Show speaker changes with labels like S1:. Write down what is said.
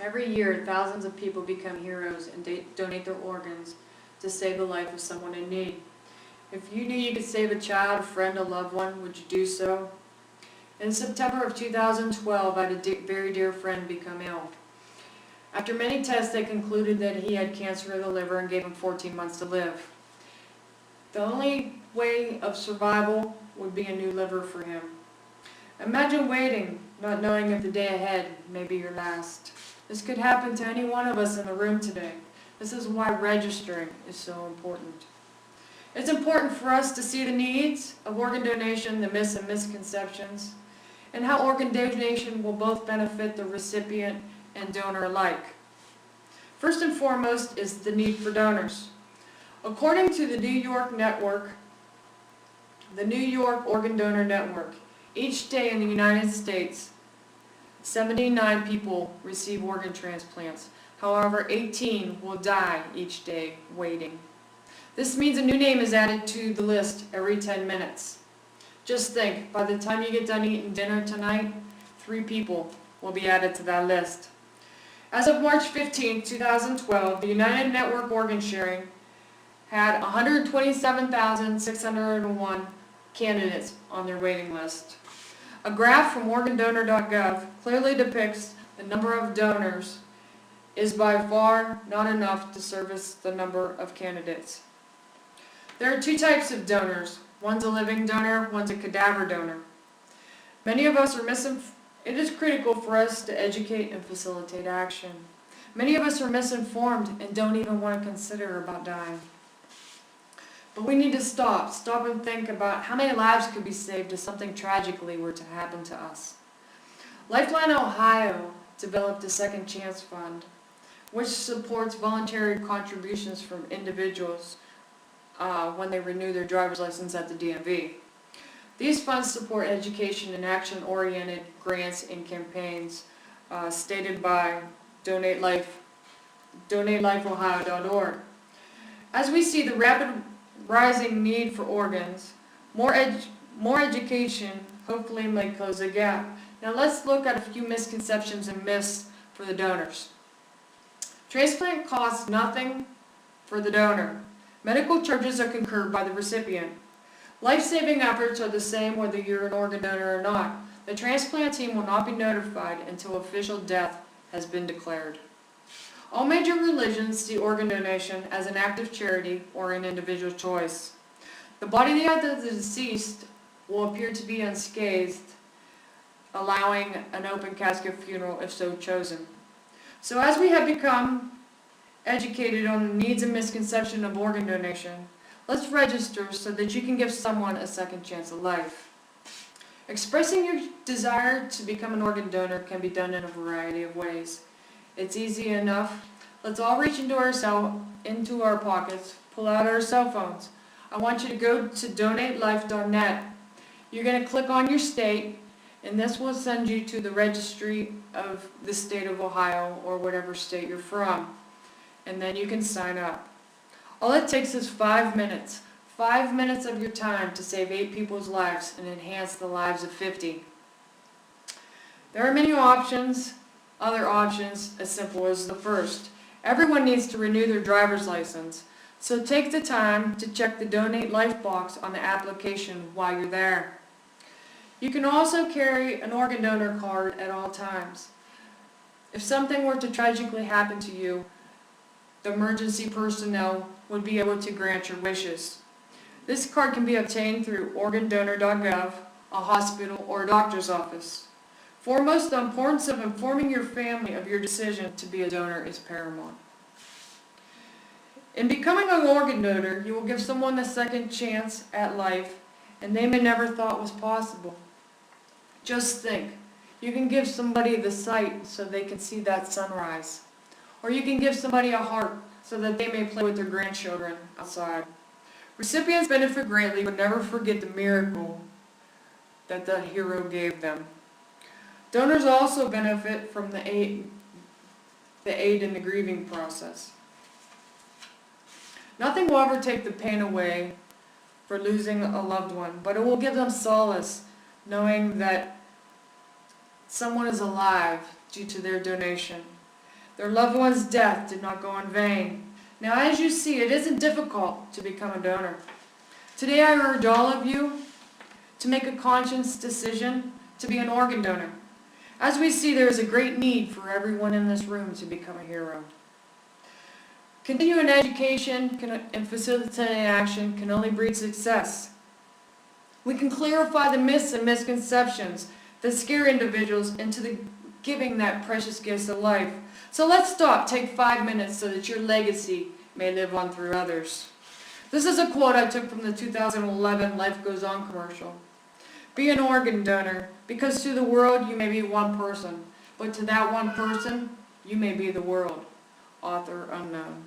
S1: Every year, thousands of people become heroes and donate their organs to save the life of someone in need. If you knew you could save a child, a friend, a loved one, would you do so? In September of 2012, I had a very dear friend become ill. After many tests, they concluded that he had cancer of the liver and gave him 14 months to live. The only way of survival would be a new liver for him. Imagine waiting, not knowing if the day ahead may be your last. This could happen to any one of us in the room today. This is why registering is so important. It's important for us to see the needs of organ donation, the myths and misconceptions, and how organ donation will both benefit the recipient and donor alike. First and foremost is the need for donors. According to the New York Organ Donor Network, each day in the United States, 79 people receive organ transplants. However, 18 will die each day waiting. This means a new name is added to the list every 10 minutes. Just think, by the time you get done eating dinner tonight, 3 people will be added to that list. As of March 15, 2012, the United Network Organ Sharing had 127,601 candidates on their waiting list. A graph from organdonor.gov clearly depicts the number of donors is by far not enough to service the number of candidates. There are 2 types of donors. One's a living donor, one's a cadaver donor. Many of us are It is critical for us to educate and facilitate action. Many of us are misinformed and don't even want to consider about dying. But we need to stop and think about how many lives could be saved if something tragically were to happen to us. Lifeline Ohio developed a Second Chance Fund, which supports voluntary contributions from individuals when they renew their driver's license at the DMV. These funds support education and action-oriented grants and campaigns stated by DonateLifeOhio.org. As we see the rapid rising need for organs, more education hopefully may close the gap. Now let's look at a few misconceptions and myths for the donors. Transplant costs nothing for the donor. Medical charges are incurred by the recipient. Life-saving efforts are the same whether you're an organ donor or not. The transplant team will not be notified until official death has been declared. All major religions see organ donation as an act of charity or an individual choice. The body of the deceased will appear to be unscathed, allowing an open casket funeral if so chosen. So as we have become educated on the needs and misconceptions of organ donation, let's register so that you can give someone a second chance of life. Expressing your desire to become an organ donor can be done in a variety of ways. It's easy enough. Let's all reach into our pockets, pull out our cell phones. I want you to go to donatelife.net. You're going to click on your state, and this will send you to the registry of the state of Ohio or whatever state you're from. And then you can sign up. All it takes is 5 minutes. 5 minutes of your time to save 8 people's lives and enhance the lives of 50. There are many other options as simple as the first. Everyone needs to renew their driver's license, so take the time to check the Donate Life box on the application while you're there. You can also carry an organ donor card at all times. If something were to tragically happen to you, the emergency personnel would be able to grant your wishes. This card can be obtained through organdonor.gov, a hospital, or a doctor's office. Foremost, the importance of informing your family of your decision to be a donor is paramount. In becoming an organ donor, you will give someone a second chance at life, and they may never thought was possible. Just think, you can give somebody the sight so they can see that sunrise. Or you can give somebody a heart so that they may play with their grandchildren outside. Recipients benefit greatly but never forget the miracle that the hero gave them. Donors also benefit from the aid in the grieving process. Nothing will ever take the pain away for losing a loved one, but it will give them solace knowing that someone is alive due to their donation. Their loved one's death did not go in vain. Now, as you see, it isn't difficult to become a donor. Today I urge all of you to make a conscious decision to be an organ donor. As we see, there is a great need for everyone in this room to become a hero. Continuing education and facilitating action can only breed success. We can clarify the myths and misconceptions that scare individuals into giving that precious gift of life. So let's stop, take 5 minutes so that your legacy may live on through others. This is a quote I took from the 2011 Life Goes On commercial. Be an organ donor, because to the world you may be one person, but to that one person you may be the world. Author unknown.